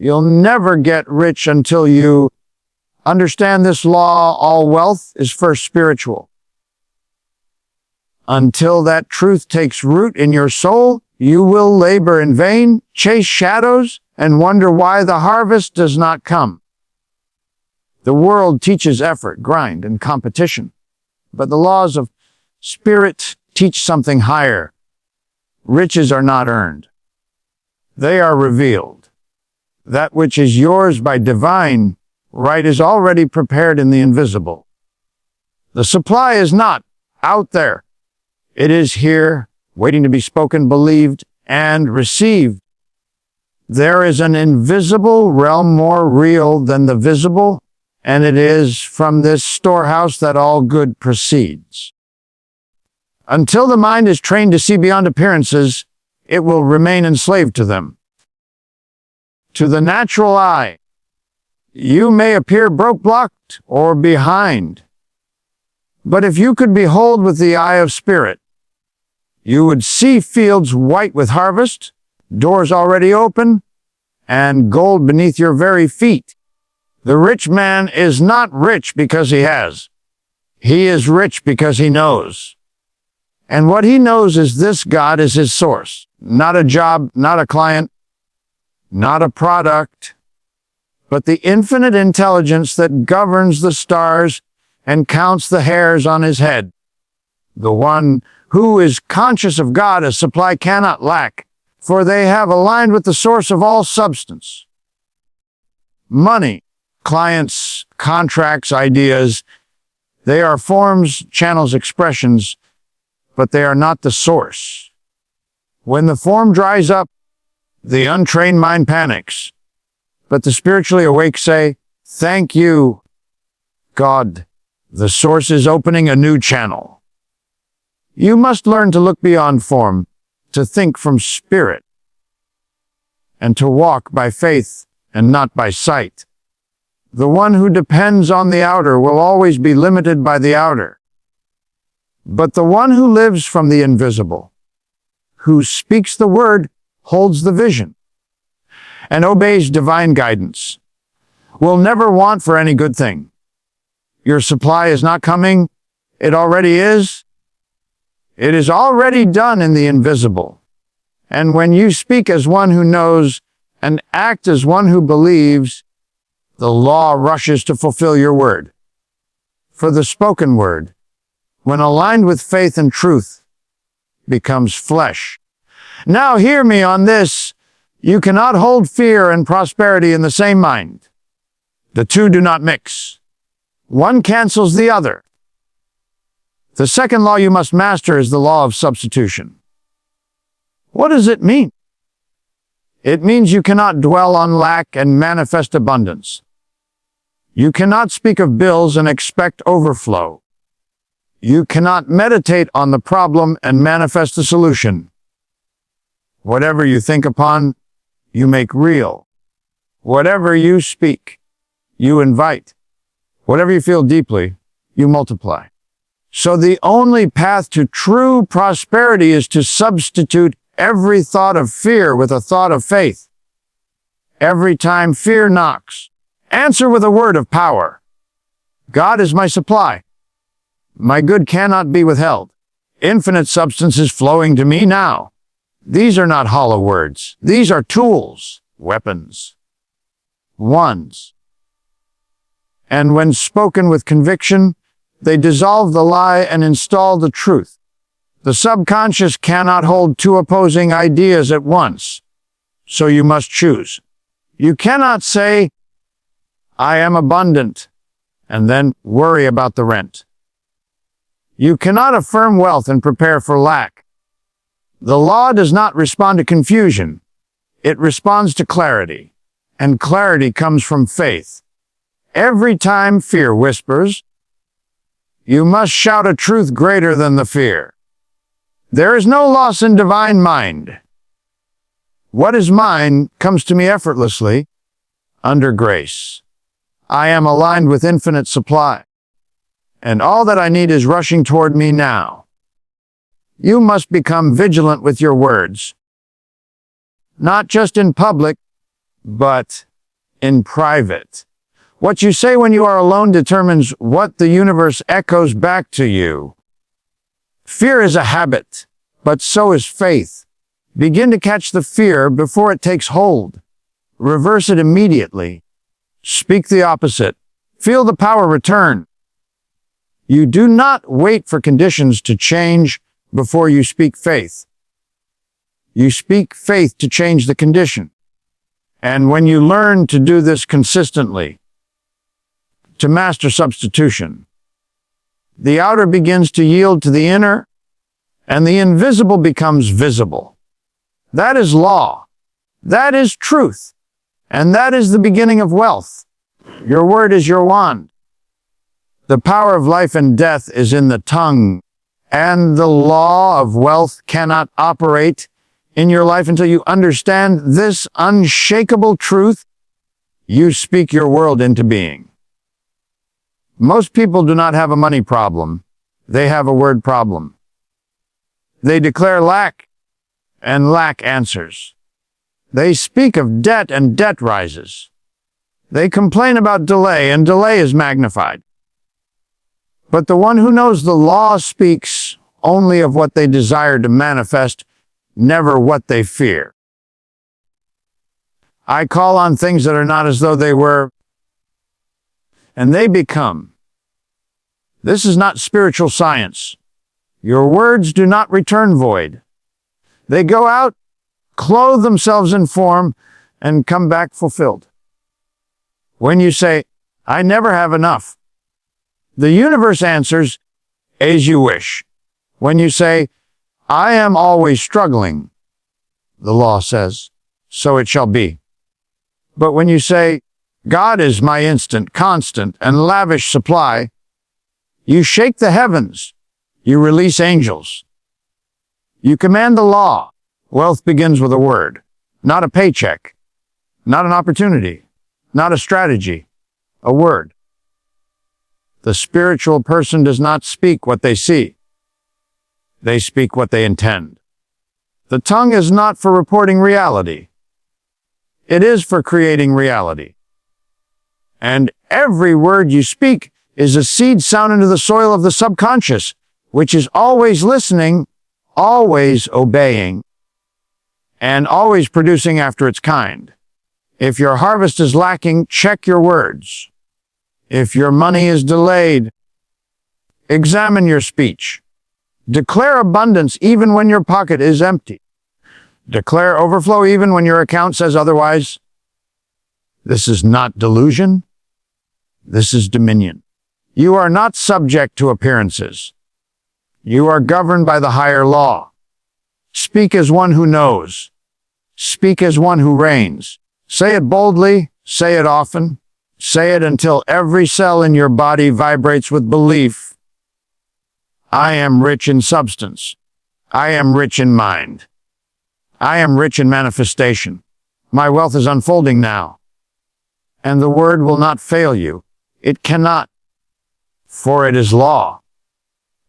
You'll never get rich until you understand this law. All wealth is first spiritual. Until that truth takes root in your soul, you will labor in vain, chase shadows, and wonder why the harvest does not come. The world teaches effort, grind, and competition, but the laws of spirit teach something higher. Riches are not earned. They are revealed. That which is yours by divine right is already prepared in the invisible. The supply is not out there. It is here, waiting to be spoken, believed, and received. There is an invisible realm more real than the visible, and it is from this storehouse that all good proceeds. Until the mind is trained to see beyond appearances, it will remain enslaved to them. To the natural eye, you may appear broke, blocked, or behind. But if you could behold with the eye of spirit, you would see fields white with harvest, doors already open, and gold beneath your very feet. The rich man is not rich because he has. He is rich because he knows. And what he knows is this: God is his source. Not a job, not a client, not a product, but the infinite intelligence that governs the stars and counts the hairs on his head. The one who is conscious of God as supply cannot lack, for they have aligned with the source of all substance. Money, clients, contracts, ideas, they are forms, channels, expressions, but they are not the source. When the form dries up, the untrained mind panics, but the spiritually awake say, "Thank you, God. The source is opening a new channel." You must learn to look beyond form, to think from spirit, and to walk by faith and not by sight. The one who depends on the outer will always be limited by the outer. But the one who lives from the invisible, who speaks the word, holds the vision, and obeys divine guidance, will never want for any good thing. Your supply is not coming. It already is. It is already done in the invisible. And when you speak as one who knows and act as one who believes, the law rushes to fulfill your word. For the spoken word, when aligned with faith and truth, becomes flesh. Now hear me on this. You cannot hold fear and prosperity in the same mind. The two do not mix. One cancels the other. The second law you must master is the law of substitution. What does it mean? It means you cannot dwell on lack and manifest abundance. You cannot speak of bills and expect overflow. You cannot meditate on the problem and manifest the solution. Whatever you think upon, you make real. Whatever you speak, you invite. Whatever you feel deeply, you multiply. So the only path to true prosperity is to substitute every thought of fear with a thought of faith. Every time fear knocks, answer with a word of power. God is my supply. My good cannot be withheld. Infinite substance is flowing to me now. These are not hollow words. These are tools, weapons, wands. And when spoken with conviction, they dissolve the lie and install the truth. The subconscious cannot hold two opposing ideas at once, so you must choose. You cannot say, "I am abundant," and then worry about the rent. You cannot affirm wealth and prepare for lack. The law does not respond to confusion. It responds to clarity, and clarity comes from faith. Every time fear whispers, you must shout a truth greater than the fear. There is no loss in divine mind. What is mine comes to me effortlessly, under grace. I am aligned with infinite supply, and all that I need is rushing toward me now. You must become vigilant with your words, not just in public, but in private. What you say when you are alone determines what the universe echoes back to you. Fear is a habit, but so is faith. Begin to catch the fear before it takes hold. Reverse it immediately. Speak the opposite. Feel the power return. You do not wait for conditions to change before you speak faith. You speak faith to change the condition. And when you learn to do this consistently, to master substitution, the outer begins to yield to the inner, and the invisible becomes visible. That is law. That is truth. And that is the beginning of wealth. Your word is your wand. The power of life and death is in the tongue, and the law of wealth cannot operate in your life until you understand this unshakable truth. You speak your world into being. Most people do not have a money problem. They have a word problem. They declare lack, and lack answers. They speak of debt, and debt rises. They complain about delay, and delay is magnified. But the one who knows the law speaks only of what they desire to manifest, never what they fear. I call on things that are not as though they were, and they become. This is not spiritual science. Your words do not return void. They go out, clothe themselves in form, and come back fulfilled. When you say, I never have enough, the universe answers, as you wish. When you say, I am always struggling, the law says, so it shall be. But when you say, God is my instant, constant, and lavish supply, you shake the heavens. You release angels. You command the law. Wealth begins with a word, not a paycheck, not an opportunity, not a strategy, a word. The spiritual person does not speak what they see. They speak what they intend. The tongue is not for reporting reality. It is for creating reality. And every word you speak is a seed sown into the soil of the subconscious, which is always listening, always obeying, and always producing after its kind. If your harvest is lacking, check your words. If your money is delayed, examine your speech. Declare abundance even when your pocket is empty. Declare overflow even when your account says otherwise. This is not delusion. This is dominion. You are not subject to appearances. You are governed by the higher law. Speak as one who knows. Speak as one who reigns. Say it boldly. Say it often. Say it until every cell in your body vibrates with belief. I am rich in substance. I am rich in mind. I am rich in manifestation. My wealth is unfolding now. And the word will not fail you. It cannot, for it is law.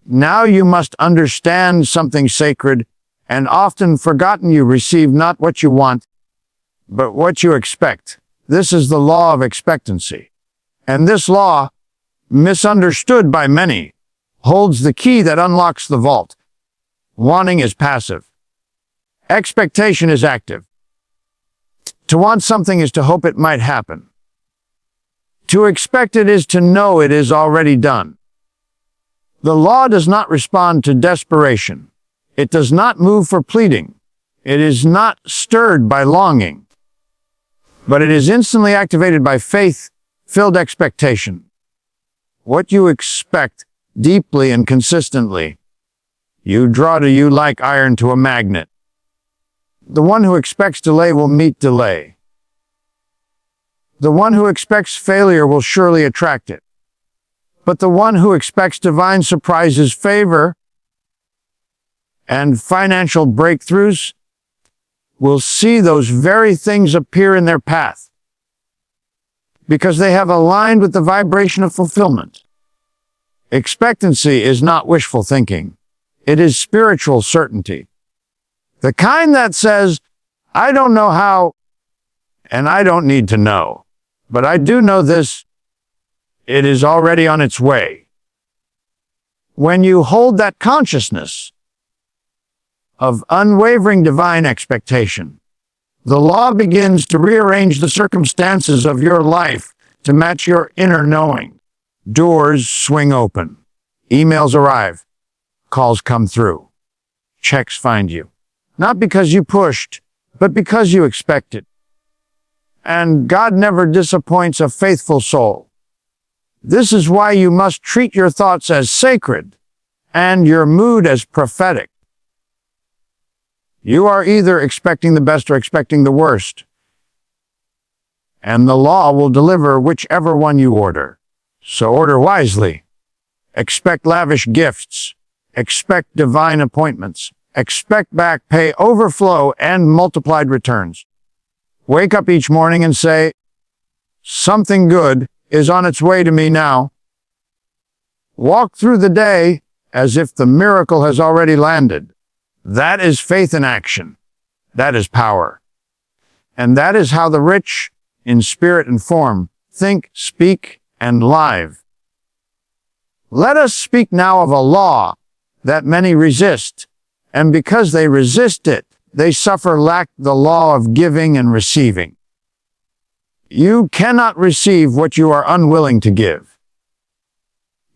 Now you must understand something sacred and often forgotten. You receive not what you want, but what you expect. This is the law of expectancy. And this law, misunderstood by many, holds the key that unlocks the vault. Wanting is passive. Expectation is active. To want something is to hope it might happen. To expect it is to know it is already done. The law does not respond to desperation. It does not move for pleading. It is not stirred by longing. But it is instantly activated by faith-filled expectation. What you expect deeply and consistently, you draw to you like iron to a magnet. The one who expects delay will meet delay. The one who expects failure will surely attract it. But the one who expects divine surprises, favor, and financial breakthroughs will see those very things appear in their path because they have aligned with the vibration of fulfillment. Expectancy is not wishful thinking. It is spiritual certainty. The kind that says, I don't know how, and I don't need to know. But I do know this, it is already on its way. When you hold that consciousness of unwavering divine expectation, the law begins to rearrange the circumstances of your life to match your inner knowing. Doors swing open. Emails arrive. Calls come through. Checks find you. Not because you pushed, but because you expected. And God never disappoints a faithful soul. This is why you must treat your thoughts as sacred and your mood as prophetic. You are either expecting the best or expecting the worst. And the law will deliver whichever one you order. So order wisely. Expect lavish gifts. Expect divine appointments. Expect back pay, overflow, and multiplied returns. Wake up each morning and say, something good is on its way to me now. Walk through the day as if the miracle has already landed. That is faith in action. That is power. And that is how the rich, in spirit and form, think, speak, and live. Let us speak now of a law that many resist, and because they resist it, they suffer lack, the law of giving and receiving. You cannot receive what you are unwilling to give.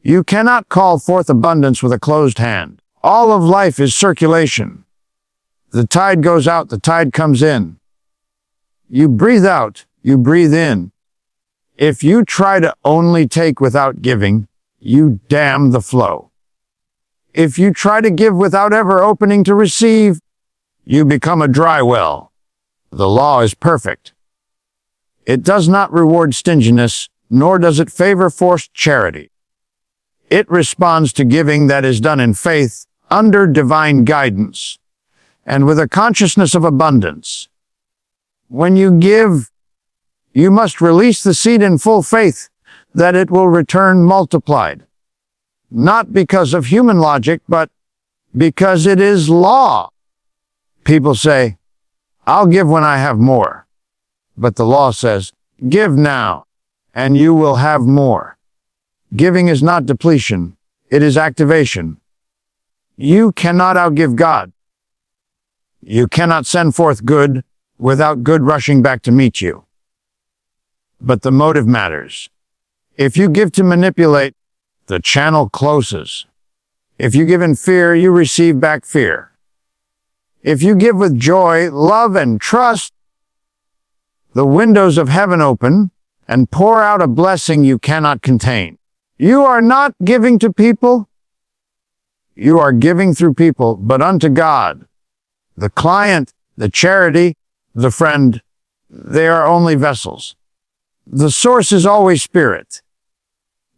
You cannot call forth abundance with a closed hand. All of life is circulation. The tide goes out, the tide comes in. You breathe out, you breathe in. If you try to only take without giving, you dam the flow. If you try to give without ever opening to receive, you become a dry well. The law is perfect. It does not reward stinginess, nor does it favor forced charity. It responds to giving that is done in faith, under divine guidance, and with a consciousness of abundance. When you give, you must release the seed in full faith that it will return multiplied. Not because of human logic, but because it is law. People say, I'll give when I have more. But the law says, give now, and you will have more. Giving is not depletion, it is activation. You cannot outgive God. You cannot send forth good without good rushing back to meet you. But the motive matters. If you give to manipulate, the channel closes. If you give in fear, you receive back fear. If you give with joy, love, and trust, the windows of heaven open and pour out a blessing you cannot contain. You are not giving to people. You are giving through people, but unto God. The client, the charity, the friend, they are only vessels. The source is always spirit.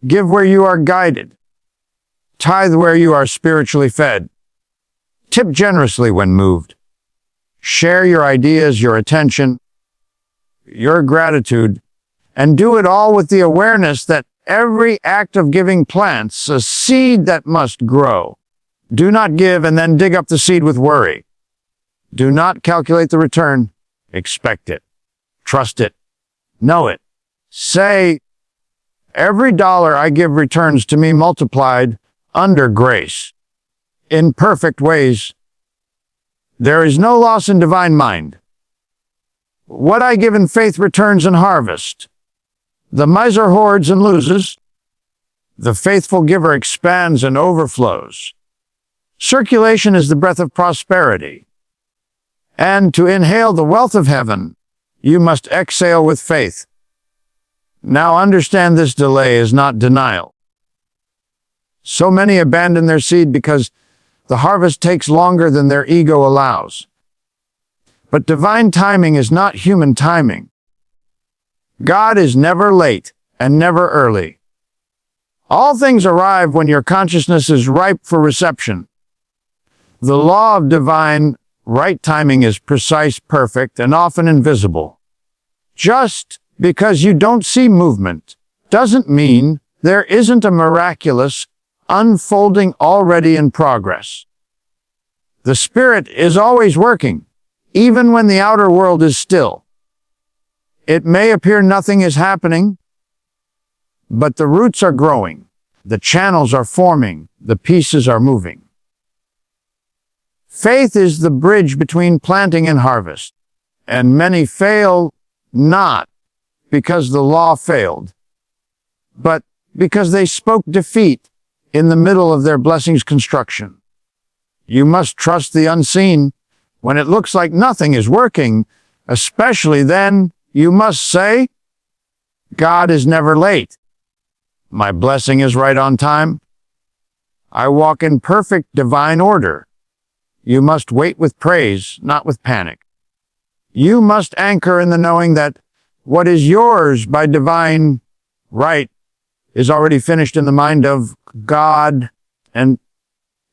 Give where you are guided. Tithe where you are spiritually fed. Tip generously when moved. Share your ideas, your attention, your gratitude, and do it all with the awareness that every act of giving plants a seed that must grow. Do not give and then dig up the seed with worry. Do not calculate the return. Expect it. Trust it. Know it. Say, every dollar I give returns to me multiplied under grace, in perfect ways. There is no loss in divine mind. What I give in faith returns in harvest. The miser hoards and loses. The faithful giver expands and overflows. Circulation is the breath of prosperity. And to inhale the wealth of heaven, you must exhale with faith. Now understand, this delay is not denial. So many abandon their seed because the harvest takes longer than their ego allows. But divine timing is not human timing. God is never late and never early. All things arrive when your consciousness is ripe for reception. The law of divine right timing is precise, perfect, and often invisible. Just because you don't see movement doesn't mean there isn't a miraculous unfolding already in progress. The Spirit is always working, even when the outer world is still. It may appear nothing is happening, but the roots are growing, the channels are forming, the pieces are moving. Faith is the bridge between planting and harvest, and many fail not because the law failed, but because they spoke defeat in the middle of their blessing's construction. You must trust the unseen when it looks like nothing is working. Especially then, you must say, God is never late. My blessing is right on time. I walk in perfect divine order. You must wait with praise, not with panic. You must anchor in the knowing that what is yours by divine right is already finished in the mind of God and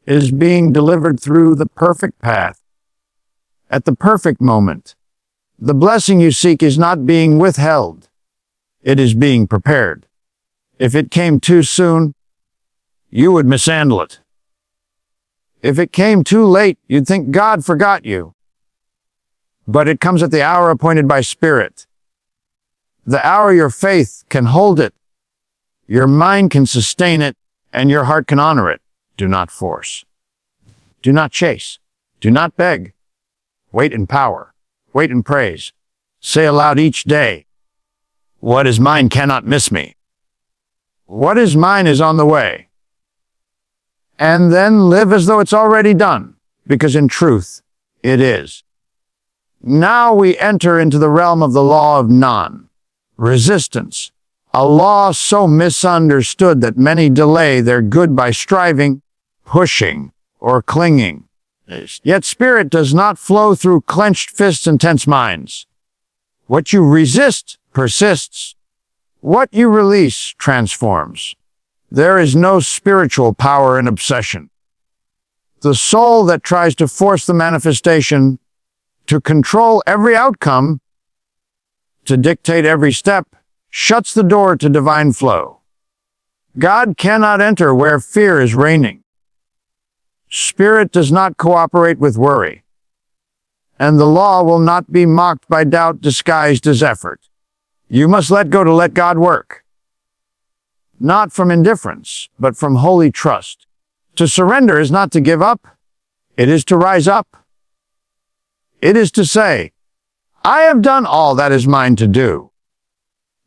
is being delivered through the perfect path. At the perfect moment, the blessing you seek is not being withheld. It is being prepared. If it came too soon, you would mishandle it. If it came too late, you'd think God forgot you. But it comes at the hour appointed by Spirit. The hour your faith can hold it, your mind can sustain it, and your heart can honor it. Do not force. Do not chase. Do not beg. Wait in power. Wait in praise. Say aloud each day, what is mine cannot miss me. What is mine is on the way. And then live as though it's already done, because in truth, it is. Now we enter into the realm of the law of non-resistance, a law so misunderstood that many delay their good by striving, pushing, or clinging. Yet spirit does not flow through clenched fists and tense minds. What you resist persists. What you release transforms. There is no spiritual power in obsession. The soul that tries to force the manifestation, to control every outcome, to dictate every step, shuts the door to divine flow. God cannot enter where fear is reigning. Spirit does not cooperate with worry, and the law will not be mocked by doubt disguised as effort. You must let go to let God work. Not from indifference, but from holy trust. To surrender is not to give up. It is to rise up. It is to say, I have done all that is mine to do.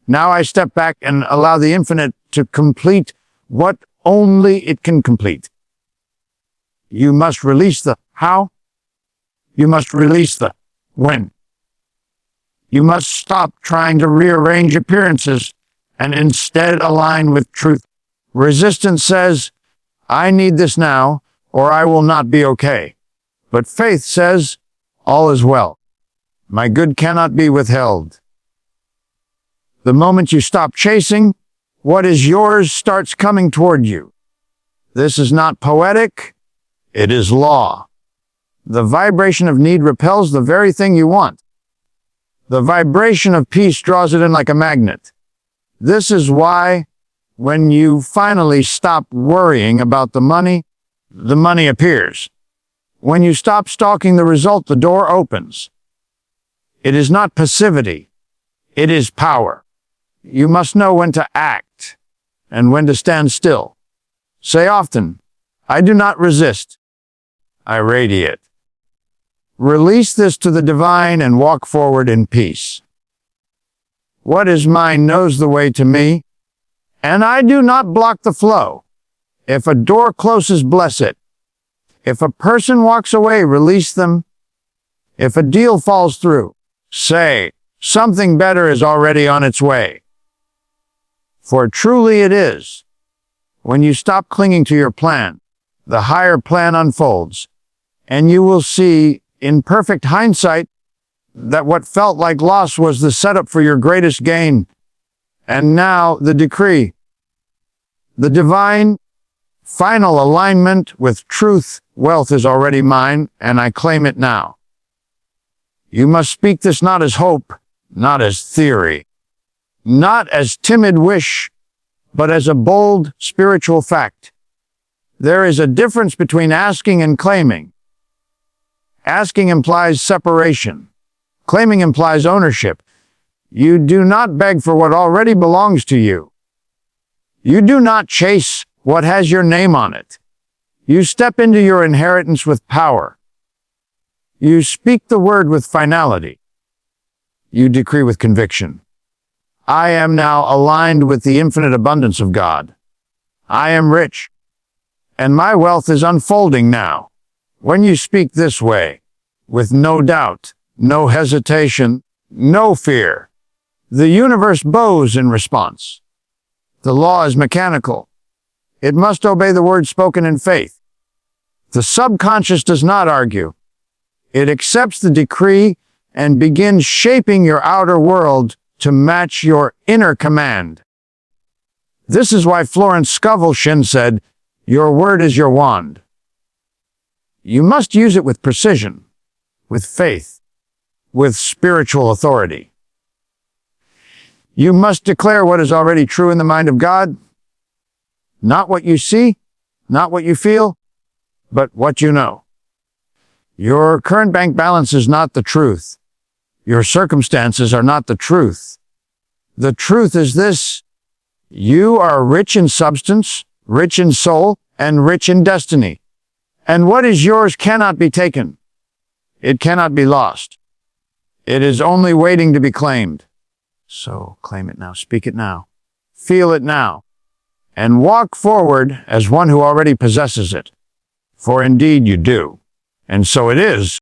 Now I step back and allow the infinite to complete what only it can complete. You must release the how. You must release the when. You must stop trying to rearrange appearances and instead align with truth. Resistance says, I need this now, or I will not be okay. But faith says, all is well. My good cannot be withheld. The moment you stop chasing, what is yours starts coming toward you. This is not poetic, it is law. The vibration of need repels the very thing you want. The vibration of peace draws it in like a magnet. This is why, when you finally stop worrying about the money appears. When you stop stalking the result, the door opens. It is not passivity. It is power. You must know when to act and when to stand still. Say often, I do not resist. I radiate. Release this to the divine and walk forward in peace. What is mine knows the way to me, and I do not block the flow. If a door closes, bless it. If a person walks away, release them. If a deal falls through, say, something better is already on its way. For truly it is. When you stop clinging to your plan, the higher plan unfolds, and you will see, in perfect hindsight, that what felt like loss was the setup for your greatest gain. And now the decree. The divine, final alignment with truth, wealth is already mine, and I claim it now. You must speak this not as hope, not as theory, not as timid wish, but as a bold spiritual fact. There is a difference between asking and claiming. Asking implies separation. Claiming implies ownership. You do not beg for what already belongs to you. You do not chase what has your name on it. You step into your inheritance with power. You speak the word with finality. You decree with conviction. I am now aligned with the infinite abundance of God. I am rich, and my wealth is unfolding now. When you speak this way, with no doubt, no hesitation, no fear, the universe bows in response. The law is mechanical. It must obey the word spoken in faith. The subconscious does not argue. It accepts the decree and begins shaping your outer world to match your inner command. This is why Florence Scovel Shinn said, "Your word is your wand." You must use it with precision, with faith, with spiritual authority. You must declare what is already true in the mind of God, not what you see, not what you feel, but what you know. Your current bank balance is not the truth. Your circumstances are not the truth. The truth is this: you are rich in substance, rich in soul, and rich in destiny. And what is yours cannot be taken. It cannot be lost. It is only waiting to be claimed. So claim it now, speak it now, feel it now, and walk forward as one who already possesses it. For indeed you do. And so it is.